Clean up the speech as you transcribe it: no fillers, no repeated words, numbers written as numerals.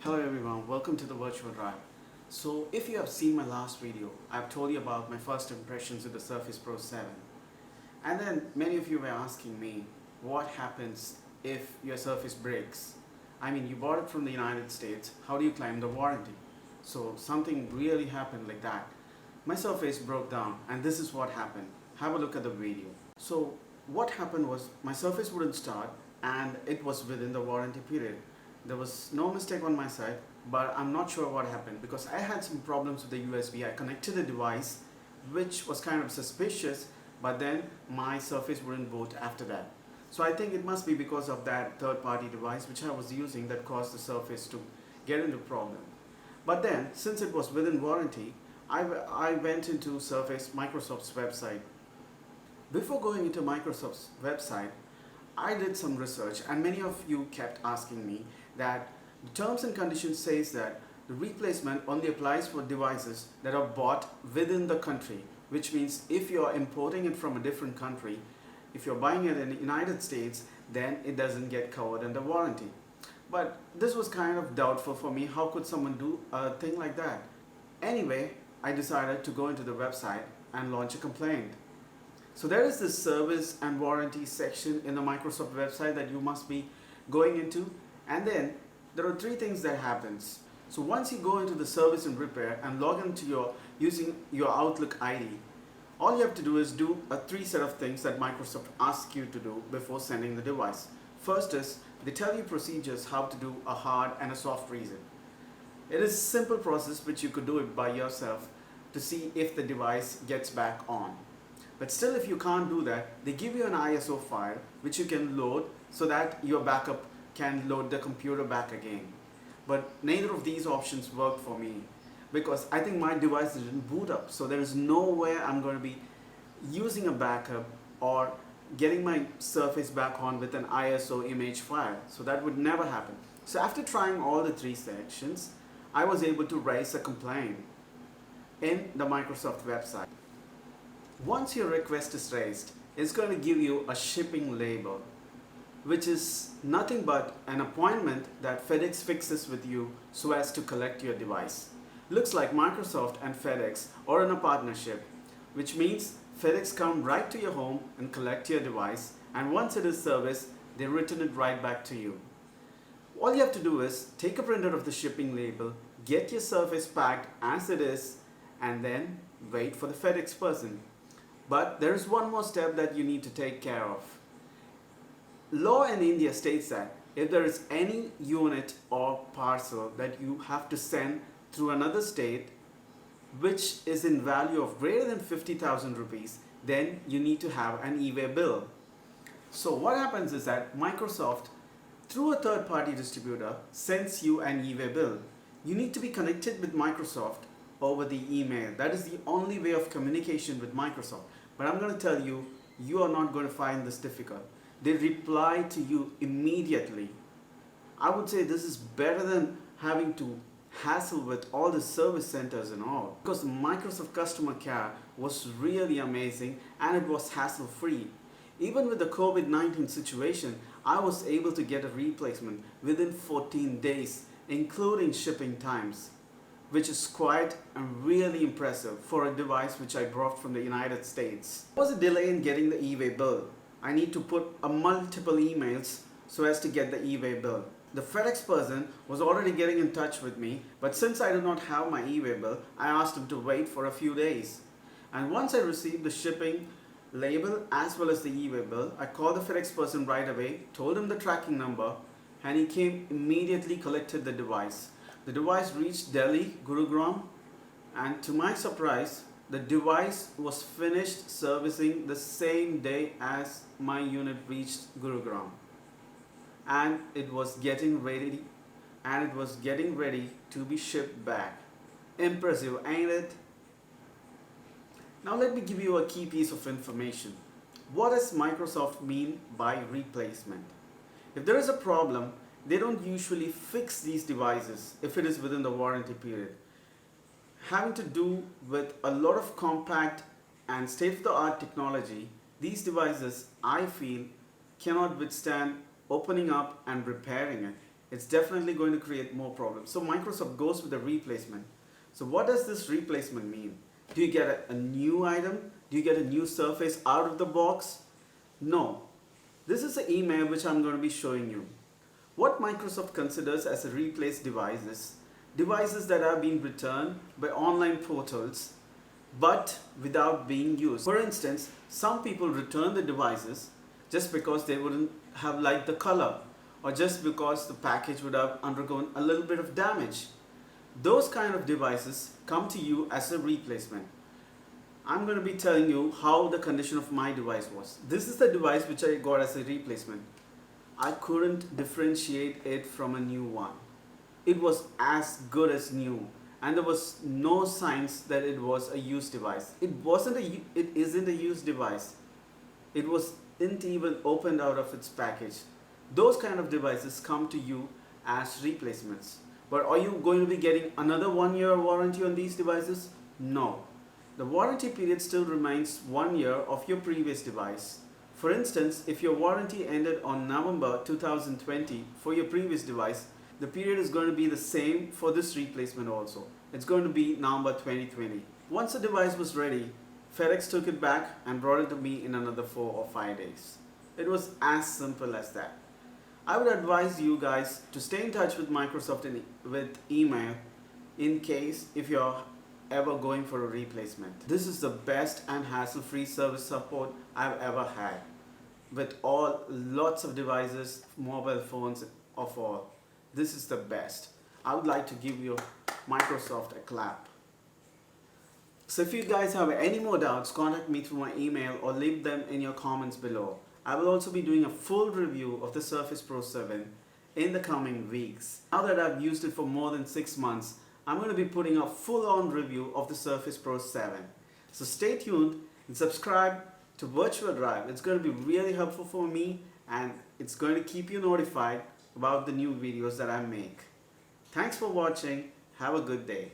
Hello everyone, welcome to the virtual drive. So if you have seen my last video, I've told you about my first impressions with the Surface Pro 7. And then many of you were asking me, what happens if your Surface breaks? I mean, you bought it from the United States, how do you claim the warranty? So something really happened like that. My Surface broke down and this is what happened. Have a look at the video. So what happened was my Surface wouldn't start and it was within the warranty period. There was no mistake on my side, but I'm not sure what happened because I had some problems with the USB. I connected the device, which was kind of suspicious, but then my Surface wouldn't boot after that. So I think it must be because of that third-party device which I was using that caused the Surface to get into problem. But then, since it was within warranty, I went into Microsoft's website. Before going into Microsoft's website, I did some research and many of you kept asking me that the terms and conditions says that the replacement only applies for devices that are bought within the country, which means if you're importing it from a different country, if you're buying it in the United States, then it doesn't get covered under warranty. But this was kind of doubtful for me. How could someone do a thing like that? Anyway, I decided to go into the website and launch a complaint. So there is this service and warranty section in the Microsoft website that you must be going into, and then there are three things that happens. So once you go into the service and repair and log into using your Outlook ID, all you have to do is do a three set of things that Microsoft asks you to do before sending the device. First is they tell you procedures how to do a hard and a soft reset. It is a simple process which you could do it by yourself to see if the device gets back on. But still, if you can't do that, they give you an ISO file which you can load so that your backup can load the computer back again. But neither of these options worked for me because I think my device didn't boot up. So there is no way I'm going to be using a backup or getting my Surface back on with an ISO image file. So that would never happen. So after trying all the three sections, I was able to raise a complaint in the Microsoft website. Once your request is raised, it's going to give you a shipping label, which is nothing but an appointment that FedEx fixes with you so as to collect your device. Looks like Microsoft and FedEx are in a partnership, which means FedEx come right to your home and collect your device, and once it is serviced, they return it right back to you. All you have to do is take a printout of the shipping label, get your Surface packed as it is, and then wait for the FedEx person. But there is one more step that you need to take care of. Law in India states that if there is any unit or parcel that you have to send through another state which is in value of greater than 50,000 rupees, then you need to have an e-way bill. So what happens is that Microsoft, through a third-party distributor, sends you an e-way bill. You need to be connected with Microsoft over the email. That is the only way of communication with Microsoft. But I'm going to tell you, you are not going to find this difficult. They reply to you immediately. I would say this is better than having to hassle with all the service centers and all. Because the Microsoft customer care was really amazing and it was hassle-free. Even with the COVID-19 situation, I was able to get a replacement within 14 days, including shipping times, which is quite and really impressive for a device which I brought from the United States. There was a delay in getting the e-way bill. I need to put multiple emails so as to get the e-way bill. The FedEx person was already getting in touch with me, but since I do not have my e-way bill, I asked him to wait for a few days. And once I received the shipping label as well as the e-way bill, I called the FedEx person right away, told him the tracking number, and he came immediately, collected the device. The device reached Delhi, Gurugram, and to my surprise, the device was finished servicing the same day as my unit reached Gurugram. And it was getting ready to be shipped back. Impressive, ain't it? Now let me give you a key piece of information. What does Microsoft mean by replacement? If there is a problem, they don't usually fix these devices if it is within the warranty period. Having to do with a lot of compact and state-of-the-art technology, these devices, I feel, cannot withstand opening up and repairing it. it's definitely going to create more problems. So Microsoft goes with the replacement. So what does this replacement mean? Do you get a new item? Do you get a new Surface out of the box? No. This is the email which I'm going to be showing you. What Microsoft considers as a replaced devices that are being returned by online portals but without being used. For instance, some people return the devices just because they wouldn't have liked the color, or just because the package would have undergone a little bit of damage. Those kind of devices come to you as a replacement. I'm going to be telling you how the condition of my device was. This is the device which I got as a replacement. I couldn't differentiate it from a new one. It was as good as new, and there was no signs that it was a used device. It isn't a used device. It wasn't even opened out of its package. Those kind of devices come to you as replacements. But are you going to be getting another 1-year warranty on these devices? No. The warranty period still remains 1 year of your previous device. For instance, if your warranty ended on November 2020 for your previous device, the period is going to be the same for this replacement also. It's going to be November 2020. Once the device was ready, FedEx took it back and brought it to me in another 4 or 5 days. It was as simple as that. I would advise you guys to stay in touch with Microsoft with email in case if you're ever going for a replacement. This is the best and hassle-free service support I've ever had, with lots of devices, mobile phones of all. This is the best. I would like to give you Microsoft a clap. So if you guys have any more doubts, contact me through my email or leave them in your comments below. I will also be doing a full review of the Surface Pro 7 in the coming weeks. Now that I've used it for more than 6 months, I'm going to be putting a full-on review of the Surface Pro 7. So stay tuned and subscribe to Virtual Drive. It's going to be really helpful for me, and it's going to keep you notified about the new videos that I make. Thanks for watching. Have a good day.